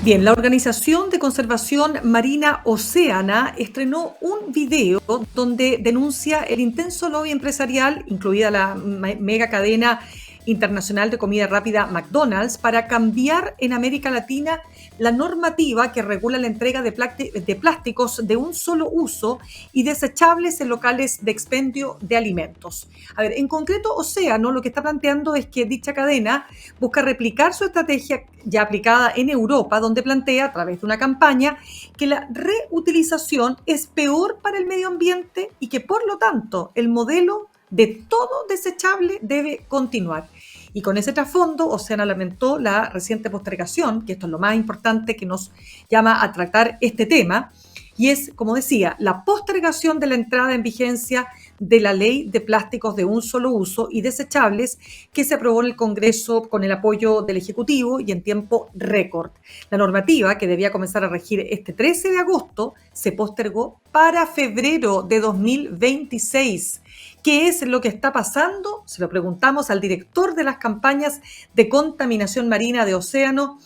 Bien, la Organización de Conservación Marina Oceana estrenó un video donde denuncia el intenso lobby empresarial, incluida la mega cadena internacional de comida rápida McDonald's, para cambiar en América Latina la normativa que regula la entrega de plásticos de un solo uso y desechables en locales de expendio de alimentos. A ver, en concreto, Océano lo que está planteando es que dicha cadena busca replicar su estrategia ya aplicada en Europa, donde plantea a través de una campaña que la reutilización es peor para el medio ambiente y que por lo tanto el modelo de todo desechable debe continuar. Y con ese trasfondo, Océana lamentó la reciente postergación, que esto es lo más importante que nos llama a tratar este tema, y es, como decía, la postergación de la entrada en vigencia de la ley de plásticos de un solo uso y desechables que se aprobó en el Congreso con el apoyo del Ejecutivo y en tiempo récord. La normativa, que debía comenzar a regir este 13 de agosto, se postergó para febrero de 2026. ¿Qué es lo que está pasando? Se lo preguntamos al director de las campañas de contaminación marina de Oceana,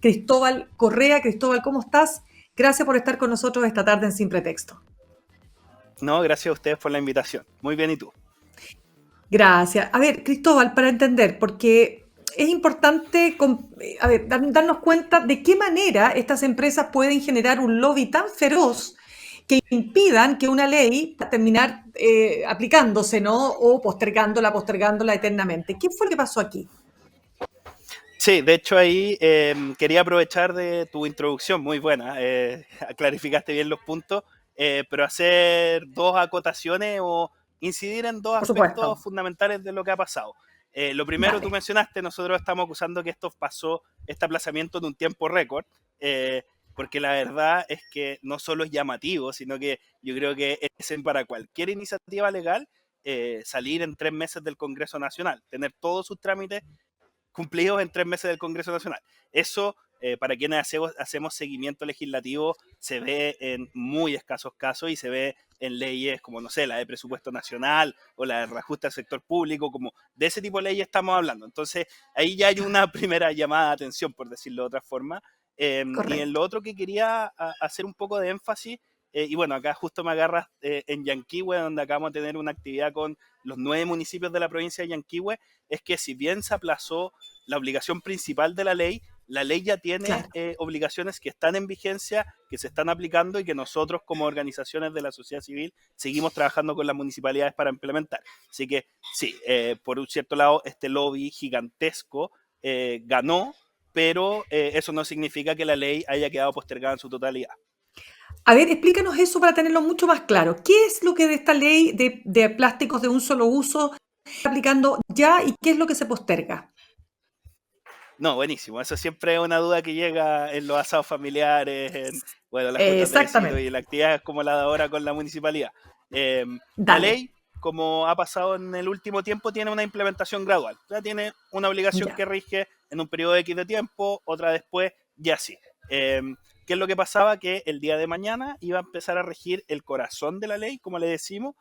Cristóbal Correa. Cristóbal, ¿cómo estás? Gracias por estar con nosotros esta tarde en Sin Pretexto. No, gracias a ustedes por la invitación. Muy bien, ¿y tú? Gracias. A ver, Cristóbal, para entender, porque es importante darnos cuenta de qué manera estas empresas pueden generar un lobby tan feroz que impidan que una ley pueda terminar aplicándose, ¿no? O postergándola eternamente. ¿Qué fue lo que pasó aquí? Sí, de hecho ahí quería aprovechar de tu introducción, muy buena, clarificaste bien los puntos, pero hacer dos acotaciones o incidir en dos Por aspectos supuesto. fundamentales de lo que ha pasado. Lo primero, tú Dale. mencionaste, nosotros estamos acusando que esto pasó, este aplazamiento en un tiempo récord, eh, porque la verdad es que no solo es llamativo, sino que yo creo que es para cualquier iniciativa legal salir en 3 meses del Congreso Nacional, tener todos sus trámites cumplidos en 3 meses del Congreso Nacional. Eso, para quienes hacemos seguimiento legislativo, se ve en muy escasos casos y se ve en leyes como, no sé, la de presupuesto nacional o la de reajuste al sector público, como de ese tipo de leyes estamos hablando. Entonces, ahí ya hay una primera llamada de atención, por decirlo de otra forma. Y en Correcto. lo otro que quería hacer un poco de énfasis, y bueno, acá justo me agarras en Yanquihue, donde acabamos de tener una actividad con los 9 municipios de la provincia de Yanquihue, es que si bien se aplazó la obligación principal de la ley ya tiene Claro. obligaciones que están en vigencia, que se están aplicando y que nosotros como organizaciones de la sociedad civil seguimos trabajando con las municipalidades para implementar. Así que sí, por un cierto lado, este lobby gigantesco ganó, pero eso no significa que la ley haya quedado postergada en su totalidad. A ver, explícanos eso para tenerlo mucho más claro. ¿Qué es lo que de esta ley de plásticos de un solo uso está aplicando ya y qué es lo que se posterga? No, buenísimo. Eso siempre es una duda que llega en los asados familiares, en bueno, las juntas de vecinos y Exactamente. en las actividades como la de ahora con la municipalidad. Eh, la Dale. ley, como ha pasado en el último tiempo, tiene una implementación gradual. Ya tiene una obligación Ya. que rige en un periodo X de tiempo, otra después, y así. Eh, ¿Qué es lo que pasaba? Que el día de mañana iba a empezar a regir el corazón de la ley, como le decimos,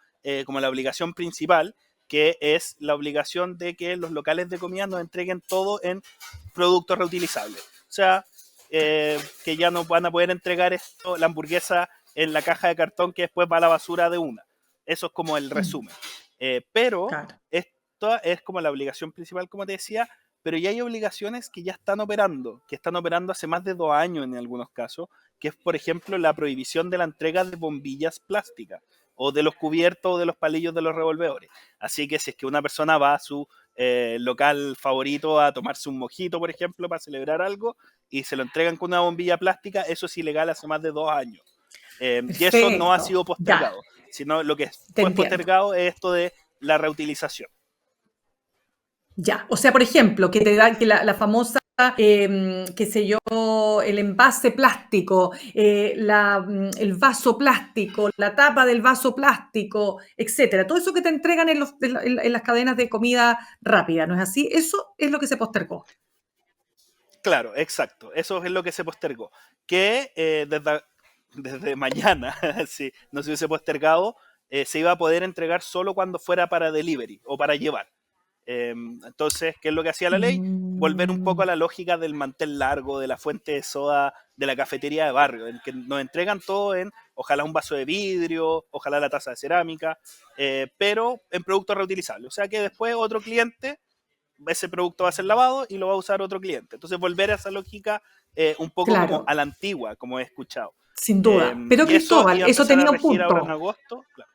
como la obligación principal, que es la obligación de que los locales de comida nos entreguen todo en productos reutilizables. O sea, que ya no van a poder entregar esto, la hamburguesa en la caja de cartón que después va a la basura de una. Eso es como el Mm, resumen. Pero claro. esto es como la obligación principal, como te decía, pero ya hay obligaciones que ya que están operando hace más de 2 años en algunos casos, que es, por ejemplo, la prohibición de la entrega de bombillas plásticas o de los cubiertos o de los palillos de los revolvedores. Así que si es que una persona va a su local favorito a tomarse un mojito, por ejemplo, para celebrar algo, y se lo entregan con una bombilla plástica, eso es ilegal hace más de 2 años. Y eso no ha Perfecto. sido Ya, postergado, sino lo que te fue entiendo. postergado es esto de la reutilización. Ya. O sea, por ejemplo, que te da que la famosa, qué sé yo, el envase plástico, el vaso plástico, la tapa del vaso plástico, etcétera. Todo eso que te entregan en las cadenas de comida rápida, ¿no es así? Eso es lo que se postergó. Claro, exacto, eso es lo que se postergó. Que desde mañana, si no se hubiese postergado, se iba a poder entregar solo cuando fuera para delivery o para llevar. Entonces, ¿qué es lo que hacía la ley? Volver un poco a Mm, la lógica del mantel largo, de la fuente de soda, de la cafetería de barrio, en que nos entregan todo en, ojalá un vaso de vidrio, ojalá la taza de cerámica, pero en productos reutilizables. O sea que después otro cliente, ese producto va a ser lavado y lo va a usar otro cliente. Entonces volver a esa lógica un poco como claro, a la antigua, como he escuchado. sin duda. Pero Y eso Cristóbal, iba a eso empezar a tenía un regir ahora en punto. agosto. Claro.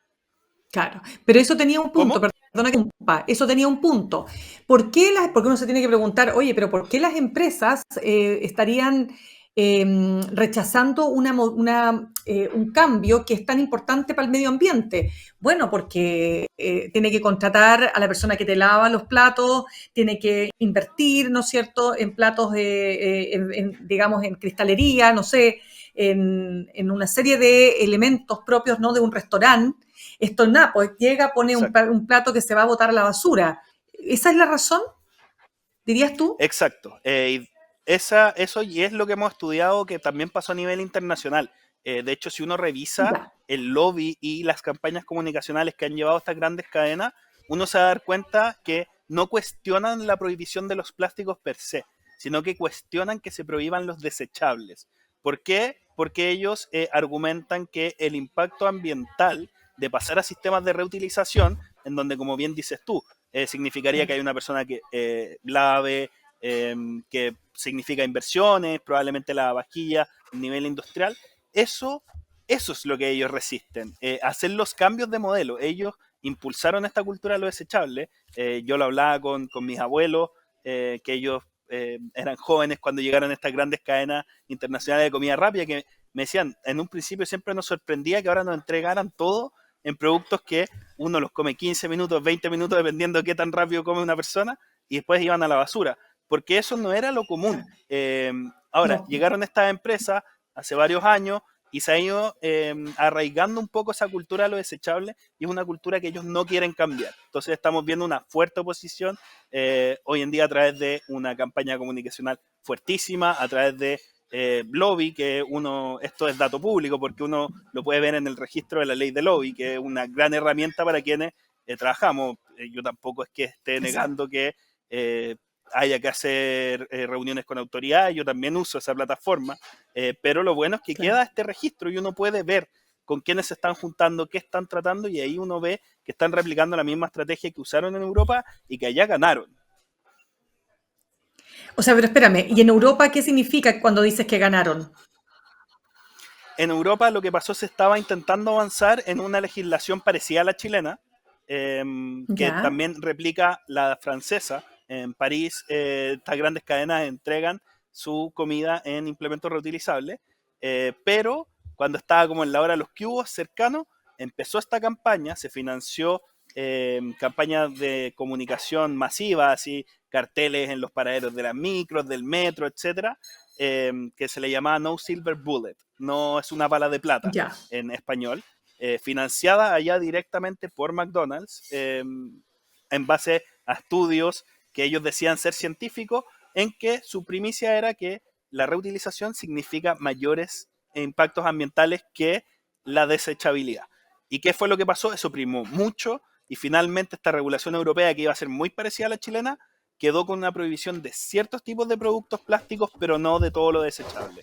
Claro, pero eso tenía un punto, ¿Cómo? perdona que interrumpa, eso tenía un punto. ¿Por qué porque uno se tiene que preguntar, oye, pero ¿por qué las empresas estarían rechazando un cambio que es tan importante para el medio ambiente? Bueno, porque tiene que contratar a la persona que te lava los platos, tiene que invertir, ¿no es cierto?, en platos, digamos, en cristalería, no sé, en una serie de elementos propios, ¿no?, de un restaurante. Esto nada, pues llega, pone Exacto. un plato que se va a botar a la basura. ¿Esa es la razón, dirías tú? Exacto. Eso y es lo que hemos estudiado que también pasó a nivel internacional. De hecho, si uno revisa Ya. el lobby y las campañas comunicacionales que han llevado estas grandes cadenas, uno se va a dar cuenta que no cuestionan la prohibición de los plásticos per se, sino que cuestionan que se prohíban los desechables. ¿Por qué? Porque ellos argumentan que el impacto ambiental de pasar a sistemas de reutilización, en donde, como bien dices tú, significaría que hay una persona que lave, que significa inversiones, probablemente la vajilla a nivel industrial. Eso, eso es lo que ellos resisten, hacer los cambios de modelo. Ellos impulsaron esta cultura de lo desechable. Yo lo hablaba con mis abuelos, que ellos eran jóvenes cuando llegaron a estas grandes cadenas internacionales de comida rápida, que me decían, en un principio siempre nos sorprendía que ahora nos entregaran todo en productos que uno los come 15 minutos, 20 minutos, dependiendo de qué tan rápido come una persona, y después iban a la basura porque eso no era lo común. Ahora, No. llegaron estas empresas hace varios años y se ha ido arraigando un poco esa cultura de lo desechable y es una cultura que ellos no quieren cambiar. Entonces estamos viendo una fuerte oposición hoy en día a través de una campaña comunicacional fuertísima, a través de lobby, que uno, esto es dato público porque uno lo puede ver en el registro de la ley de lobby, que es una gran herramienta para quienes trabajamos. Yo tampoco es que esté Exacto. negando que eh, haya que hacer reuniones con autoridades, yo también uso esa plataforma, pero lo bueno es que Claro. queda este registro y uno puede ver con quiénes se están juntando, qué están tratando y ahí uno ve que están replicando la misma estrategia que usaron en Europa y que allá ganaron. O sea, pero espérame, ¿y en Europa qué significa cuando dices que ganaron? En Europa lo que pasó, se estaba intentando avanzar en una legislación parecida a la chilena, eh, que Ya. también replica la francesa. En París, estas grandes cadenas entregan su comida en implementos reutilizables, pero cuando estaba como en la hora de los cubos cercano, empezó esta campaña, se financió campañas de comunicación masiva, así carteles en los paraderos de las micros, del metro, etcétera, que se le llamaba No Silver Bullet, no es una bala de plata Ya. en español, financiada allá directamente por McDonald's, en base a estudios que ellos decían ser científicos, en que su primicia era que la reutilización significa mayores impactos ambientales que la desechabilidad. ¿Y qué fue lo que pasó? Eso primó mucho y finalmente esta regulación europea, que iba a ser muy parecida a la chilena, quedó con una prohibición de ciertos tipos de productos plásticos, pero no de todo lo desechable.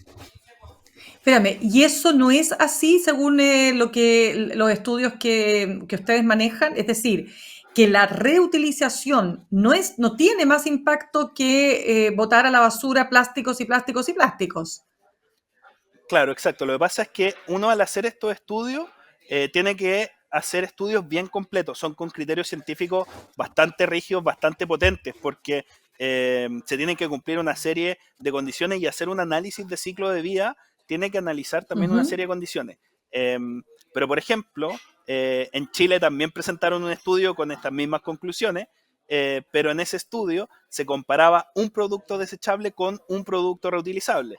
Espérame, ¿y eso no es así según los estudios que ustedes manejan? Es decir, que la reutilización no tiene más impacto que botar a la basura plásticos y plásticos y plásticos. Claro, exacto. Lo que pasa es que uno, al hacer estos estudios, tiene que hacer estudios bien completos. Son con criterios científicos bastante rígidos, bastante potentes, porque se tienen que cumplir una serie de condiciones y hacer un análisis de ciclo de vida tiene que analizar también una Ujú. serie de condiciones. Pero, por ejemplo, en Chile también presentaron un estudio con estas mismas conclusiones, pero en ese estudio se comparaba un producto desechable con un producto reutilizable,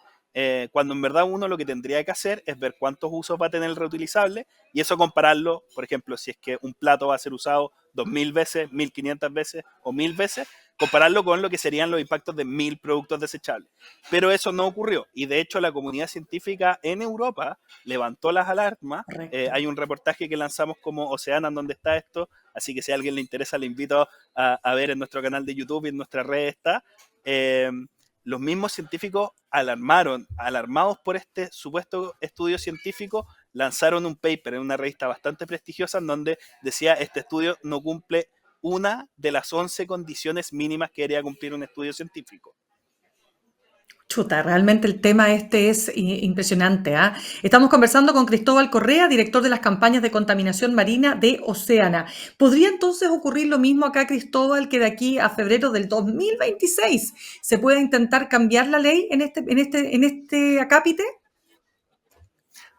cuando en verdad uno lo que tendría que hacer es ver cuántos usos va a tener el reutilizable y eso compararlo, por ejemplo, si es que un plato va a ser usado 2000 veces, 1500 veces o 1000 veces, compararlo con lo que serían los impactos de 1000 productos desechables. Pero eso no ocurrió, y de hecho la comunidad científica en Europa levantó las alarmas. Correcto. Hay un reportaje que lanzamos como Oceana en donde está esto, así que si a alguien le interesa le invito a ver en nuestro canal de YouTube y en nuestras redes está. Los mismos científicos alarmados por este supuesto estudio científico, lanzaron un paper en una revista bastante prestigiosa en donde decía este estudio no cumple una de las 11 condiciones mínimas que debería cumplir un estudio científico. Chuta, realmente el tema este es impresionante, ¿ah? Estamos conversando con Cristóbal Correa, director de las campañas de contaminación marina de Oceana. ¿Podría entonces ocurrir lo mismo acá, Cristóbal, que de aquí a febrero del 2026 se pueda intentar cambiar la ley en este acápite?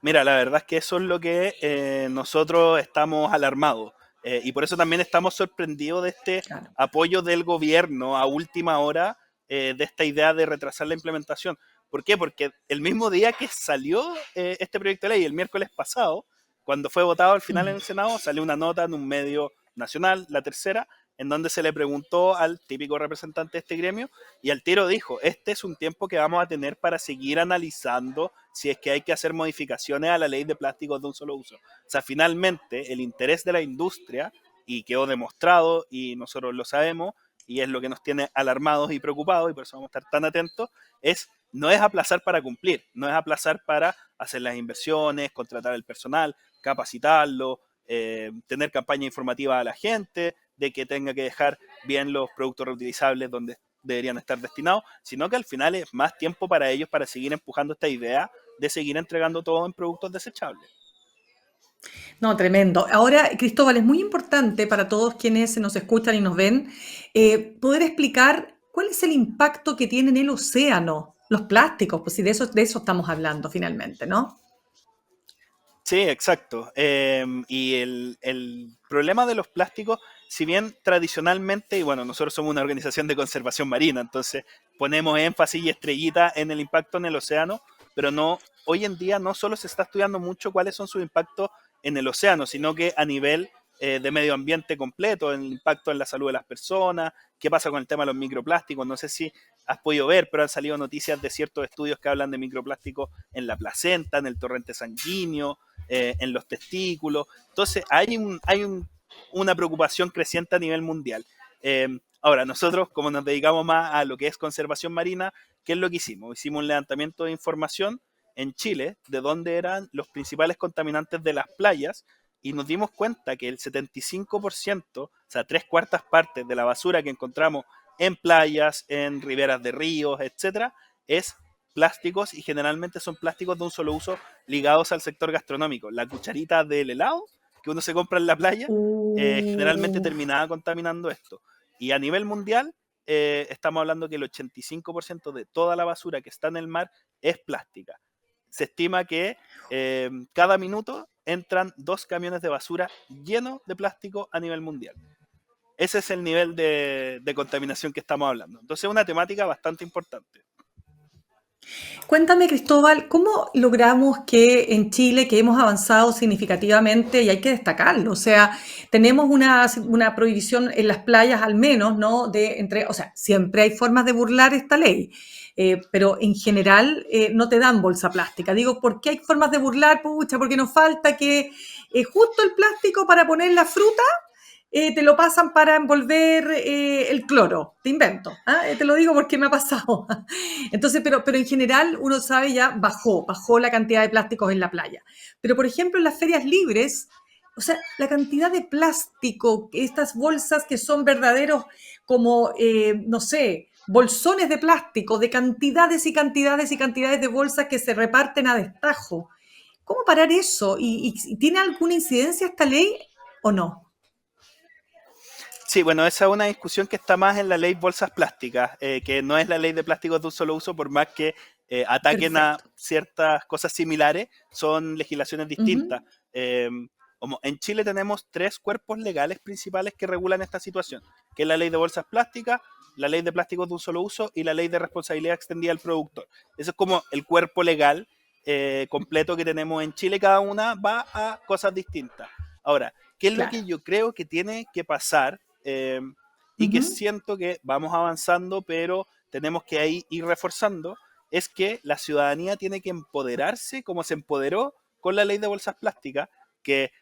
Mira, la verdad es que eso es lo que nosotros estamos alarmados. Y por eso también estamos sorprendidos de este Claro. apoyo del gobierno a última hora, de esta idea de retrasar la implementación. ¿Por qué? Porque el mismo día que salió este proyecto de ley, el miércoles pasado, cuando fue votado al final en el Senado, salió una nota en un medio nacional, La Tercera, en donde se le preguntó al típico representante de este gremio, y al tiro dijo, este es un tiempo que vamos a tener para seguir analizando si es que hay que hacer modificaciones a la ley de plásticos de un solo uso. O sea, finalmente el interés de la industria, y quedó demostrado, y nosotros lo sabemos, y es lo que nos tiene alarmados y preocupados, y por eso vamos a estar tan atentos, no es aplazar para cumplir, no es aplazar para hacer las inversiones, contratar el personal, capacitarlo, tener campaña informativa a la gente, de que tenga que dejar bien los productos reutilizables donde deberían estar destinados, sino que al final es más tiempo para ellos para seguir empujando esta idea de seguir entregando todo en productos desechables. No, tremendo. Ahora, Cristóbal, es muy importante para todos quienes nos escuchan y nos ven poder explicar cuál es el impacto que tiene en el océano los plásticos, pues si de eso estamos hablando finalmente, ¿no? Sí, exacto. Y el problema de los plásticos, si bien tradicionalmente, y bueno, nosotros somos una organización de conservación marina, entonces ponemos énfasis y estrellita en el impacto en el océano, pero no, hoy en día no solo se está estudiando mucho cuáles son sus impactos en el océano, sino que a nivel de medio ambiente completo, el impacto en la salud de las personas, qué pasa con el tema de los microplásticos. No sé si has podido ver, pero han salido noticias de ciertos estudios que hablan de microplásticos en la placenta, en el torrente sanguíneo, en los testículos. Entonces una preocupación creciente a nivel mundial. Ahora, nosotros, como nos dedicamos más a lo que es conservación marina, ¿qué es lo que hicimos? Hicimos un levantamiento de información en Chile de dónde eran los principales contaminantes de las playas, y nos dimos cuenta que el 75%, o sea, 3/4 partes de la basura que encontramos en playas, en riberas de ríos, etcétera, es plásticos, y generalmente son plásticos de un solo uso ligados al sector gastronómico. La cucharita del helado que uno se compra en la playa, generalmente Uh, terminaba contaminando esto. Y a nivel mundial, estamos hablando que el 85% de toda la basura que está en el mar es plástica. Se estima que cada minuto entran 2 camiones de basura llenos de plástico a nivel mundial. Ese es el nivel de contaminación que estamos hablando. Entonces es una temática bastante importante. Cuéntame, Cristóbal, ¿cómo logramos que en Chile, que hemos avanzado significativamente, y hay que destacarlo, o sea, tenemos una prohibición en las playas al menos, ¿no? O sea, siempre hay formas de burlar esta ley, pero en general no te dan bolsa plástica. Digo, ¿por qué hay formas de burlar? Pucha, porque nos falta que justo el plástico para poner la fruta te lo pasan para envolver el cloro, te invento, ¿ah? Te lo digo porque me ha pasado. Entonces, pero en general uno sabe ya bajó la cantidad de plásticos en la playa. Pero, por ejemplo, en las ferias libres, o sea, la cantidad de plástico, estas bolsas que son verdaderos como, no sé, bolsones de plástico, de cantidades y cantidades y cantidades de bolsas que se reparten a destajo. ¿Cómo parar eso? ¿Y tiene alguna incidencia esta ley o no? Sí, bueno, esa es una discusión que está más en la ley bolsas plásticas, que no es la ley de plásticos de un solo uso, por más que ataquen a Perfecto. ciertas cosas similares, son legislaciones Ujú. distintas. Como en Chile tenemos 3 cuerpos legales principales que regulan esta situación, que es la ley de bolsas plásticas, la ley de plásticos de un solo uso y la ley de responsabilidad extendida al productor. Eso es como el cuerpo legal completo que tenemos en Chile, cada una va a cosas distintas. Ahora, ¿qué es lo Claro. que yo creo que tiene que pasar? y que siento que vamos avanzando, pero tenemos que ahí ir reforzando, es que la ciudadanía tiene que empoderarse como se empoderó con la ley de bolsas plásticas, que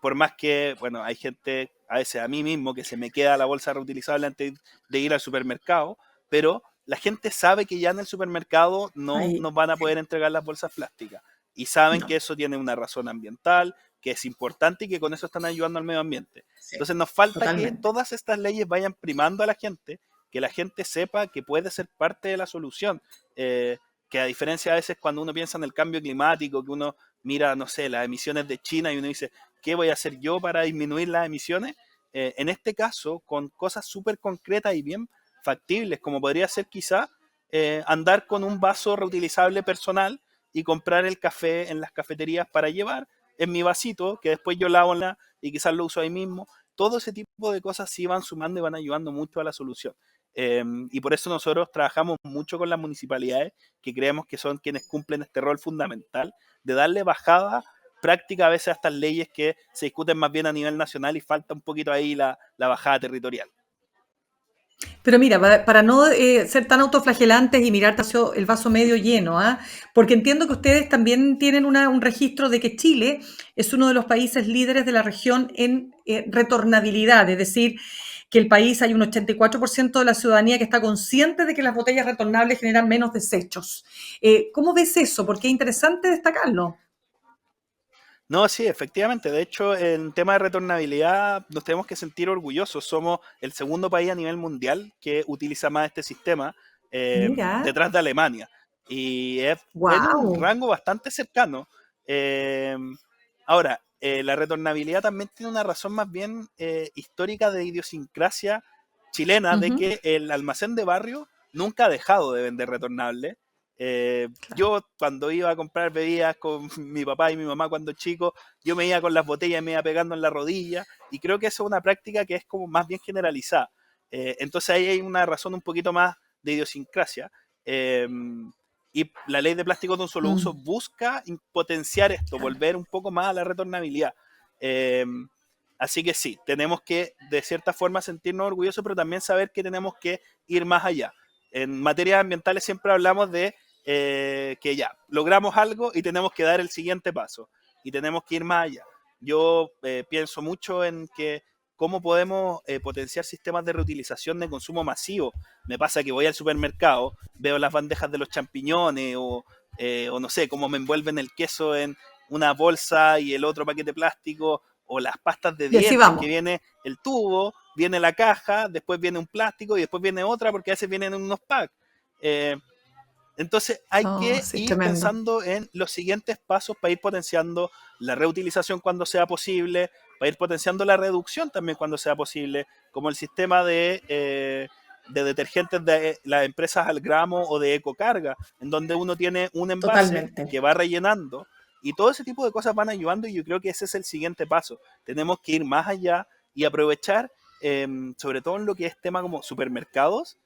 por más que, bueno, hay gente, a veces a mí mismo, que se me queda la bolsa reutilizable antes de ir al supermercado, pero la gente sabe que ya en el supermercado no Ahí, nos van a sí, poder entregar las bolsas plásticas y saben no, que eso tiene una razón ambiental, que es importante y que con eso están ayudando al medio ambiente. sí, Entonces nos falta que totalmente. todas estas leyes vayan primando a la gente, que la gente sepa que puede ser parte de la solución. Que a diferencia a veces cuando uno piensa en el cambio climático, que uno mira, no sé, las emisiones de China y uno dice, ¿qué voy a hacer yo para disminuir las emisiones? En este caso, con cosas súper concretas y bien factibles, como podría ser quizá andar con un vaso reutilizable personal y comprar el café en las cafeterías para llevar en mi vasito, que después yo lavo y quizás lo uso ahí mismo. Todo ese tipo de cosas sí van sumando y van ayudando mucho a la solución. Y por eso nosotros trabajamos mucho con las municipalidades, que creemos que son quienes cumplen este rol fundamental de darle bajada práctica a veces a estas leyes que se discuten más bien a nivel nacional y falta un poquito ahí la bajada territorial. Pero mira, para no ser tan autoflagelantes y mirar el vaso medio lleno, ¿ah? Porque entiendo que ustedes también tienen un registro de que Chile es uno de los países líderes de la región en retornabilidad, es decir, que el país hay un 84% de la ciudadanía que está consciente de que las botellas retornables generan menos desechos. ¿Cómo ves eso? Porque es interesante destacarlo. No, sí, efectivamente. De hecho, en tema de retornabilidad nos tenemos que sentir orgullosos. Somos el segundo país a nivel mundial que utiliza más este sistema, Mira, detrás de Alemania. Y es en un wow. rango bastante cercano. Eh, Ahora, la retornabilidad también tiene una razón más bien histórica de idiosincrasia chilena, de que el almacén de barrio nunca ha dejado de vender retornables. Claro. Yo cuando iba a comprar bebidas con mi papá y mi mamá cuando chico, yo me iba con las botellas y me iba pegando en la rodilla y creo que eso es una práctica que es como más bien generalizada. Entonces ahí hay una razón un poquito más de idiosincrasia. Y la ley de plásticos de un solo uso Mm, busca potenciar esto, claro. volver un poco más a la retornabilidad. Eh, Así que sí, tenemos que de cierta forma sentirnos orgullosos, pero también saber que tenemos que ir más allá. En materias ambientales siempre hablamos de que ya, logramos algo y tenemos que dar el siguiente paso y tenemos que ir más allá. Yo pienso mucho en que cómo podemos potenciar sistemas de reutilización de consumo masivo. Me pasa que voy al supermercado, veo las bandejas de los champiñones o no sé, cómo me envuelven el queso en una bolsa y el otro paquete plástico, o las pastas de Y así dientes, que vamos. viene el tubo, viene la caja, después viene un plástico y después viene otra, porque a veces vienen en unos packs. Eh, entonces hay Oh, que sí, ir tremendo. pensando en los siguientes pasos para ir potenciando la reutilización cuando sea posible, para ir potenciando la reducción también cuando sea posible, como el sistema de detergentes de las empresas al gramo o de ecocarga, en donde uno tiene un envase Totalmente. que va rellenando y todo ese tipo de cosas van ayudando y yo creo que ese es el siguiente paso. Tenemos que ir más allá y aprovechar, sobre todo en lo que es tema como supermercados,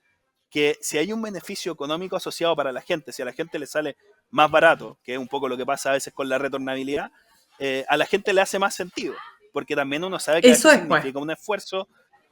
que si hay un beneficio económico asociado para la gente, si a la gente le sale más barato, que es un poco lo que pasa a veces con la retornabilidad, a la gente le hace más sentido, porque también uno sabe que a Eso veces es, pues. significa un esfuerzo.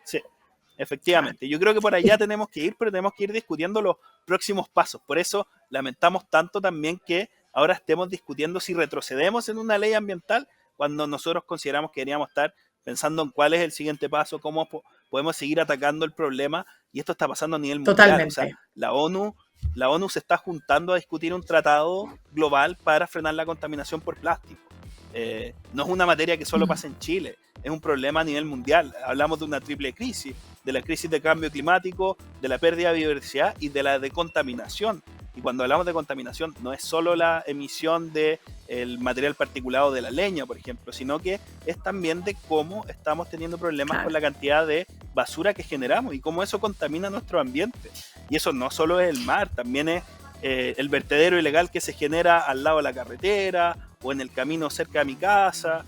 Sí, Claro. efectivamente. Yo creo que por allá tenemos que ir, pero tenemos que ir discutiendo los próximos pasos. Por eso lamentamos tanto también que ahora estemos discutiendo si retrocedemos en una ley ambiental cuando nosotros consideramos que deberíamos estar pensando en cuál es el siguiente paso, cómo podemos seguir atacando el problema, y esto está pasando a nivel mundial. O sea, Totalmente. la ONU se está juntando a discutir un tratado global para frenar la contaminación por plástico. No es una materia que solo Mm. pasa en Chile, es un problema a nivel mundial. Hablamos de una triple crisis, de la crisis de cambio climático, de la pérdida de biodiversidad y de la de contaminación. Y cuando hablamos de contaminación no es solo la emisión de el material particulado de la leña, por ejemplo, sino que es también de cómo estamos teniendo problemas con Claro. la cantidad de basura que generamos y cómo eso contamina nuestro ambiente. Y eso no solo es el mar, también es el vertedero ilegal que se genera al lado de la carretera o en el camino cerca de mi casa.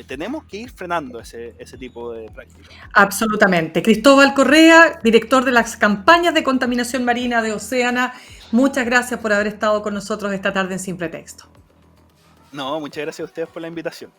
Tenemos que ir frenando ese tipo de prácticas. Absolutamente. Cristóbal Correa, director de las campañas de contaminación marina de Oceana, muchas gracias por haber estado con nosotros esta tarde en Sin Pretexto. No, muchas gracias a ustedes por la invitación.